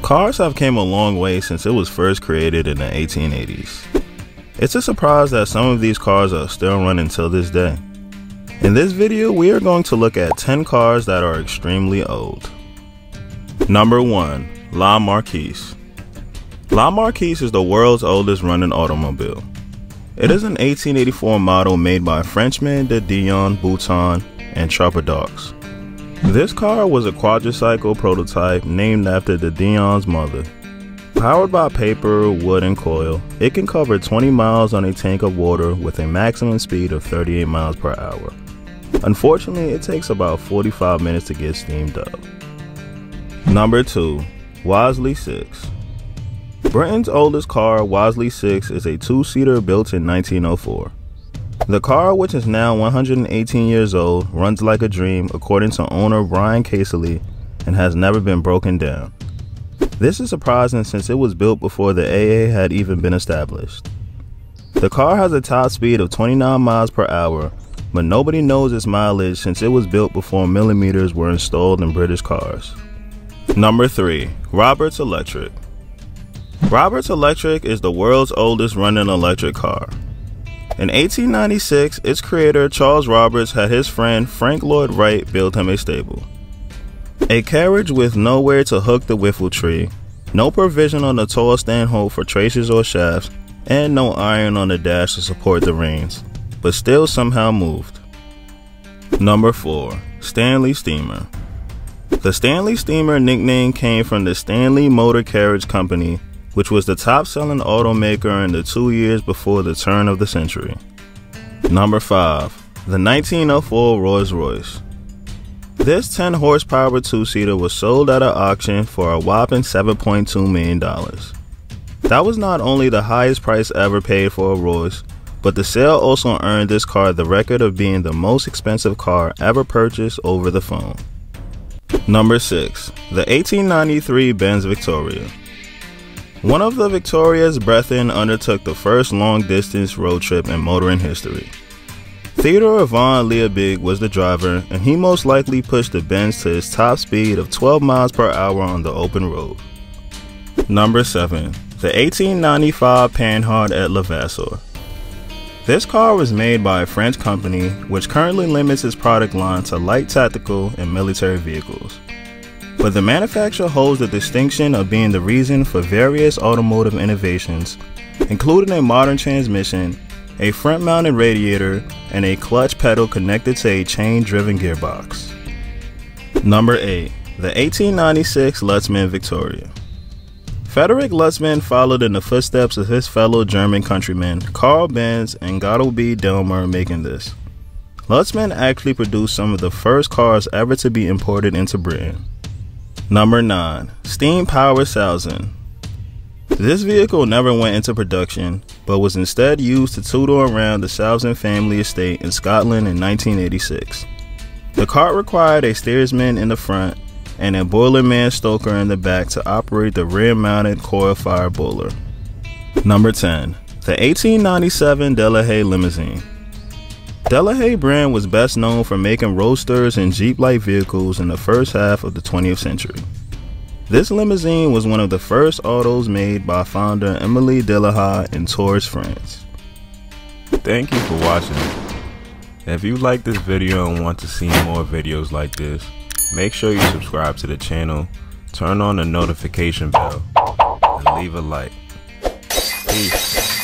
Cars have came a long way since it was first created in the 1880s. It's a surprise that some of these cars are still running till this day. In this video, we are going to look at 10 cars that are extremely old. Number 1. La Marquise. La Marquise is the world's oldest running automobile. It is an 1884 model made by Frenchmen de Dion, Bouton, and Chapardaux. This car was a quadricycle prototype named after the Dion's mother. Powered by paper, wood, and coil, it can cover 20 miles on a tank of water with a maximum speed of 38 miles per hour. Unfortunately, it takes about 45 minutes to get steamed up. Number 2. Wisely 6. Britain's oldest car, Wisely 6, is a two-seater built in 1904. The car, which is now 118 years old, runs like a dream according to owner Brian Casely and has never been broken down. This is surprising since it was built before the AA had even been established. The car has a top speed of 29 miles per hour, but nobody knows its mileage since it was built before millimeters were installed in British cars. Number 3. Roberts Electric. Roberts Electric is the world's oldest running electric car. In 1896, its creator Charles Roberts had his friend Frank Lloyd Wright build him a stable. A carriage with nowhere to hook the wiffle tree, no provision on the tall stand hold for traces or shafts, and no iron on the dash to support the reins, but still somehow moved. Number 4. Stanley Steamer. The Stanley Steamer nickname came from the Stanley Motor Carriage Company, which was the top-selling automaker in the 2 years before the turn of the century. Number 5. The 1904 Rolls-Royce. This 10-horsepower two-seater was sold at an auction for a whopping $7.2 million. That was not only the highest price ever paid for a Royce, but the sale also earned this car the record of being the most expensive car ever purchased over the phone. Number 6. The 1893 Benz Victoria. One of the Victoria's brethren undertook the first long-distance road trip in motoring history. Theodore Von Leopold was the driver, and he most likely pushed the Benz to its top speed of 12 miles per hour on the open road. Number 7. The 1895 Panhard at Levasseur. This car was made by a French company, which currently limits its product line to light tactical and military vehicles. But the manufacturer holds the distinction of being the reason for various automotive innovations, including a modern transmission, a front-mounted radiator, and a clutch pedal connected to a chain-driven gearbox. Number 8. The 1896 Lutzmann Victoria. Frederick Lutzmann followed in the footsteps of his fellow German countrymen Carl Benz and Gottlieb Daimler making this. Lutzmann actually produced some of the first cars ever to be imported into Britain. Number 9. Steam Power Salzen. This vehicle never went into production, but was instead used to tutor around the Salzen family estate in Scotland in 1986. The cart required a steersman in the front and a boilerman stoker in the back to operate the rear-mounted coil-fired boiler. Number 10. The 1897 Delahaye Limousine. Delahaye brand was best known for making roadsters and Jeep-like vehicles in the first half of the 20th century. This limousine was one of the first autos made by founder Emile Delahaye in Tours, France. Thank you for watching. If you like this video and want to see more videos like this, make sure you subscribe to the channel, turn on the notification bell, and leave a like. Peace.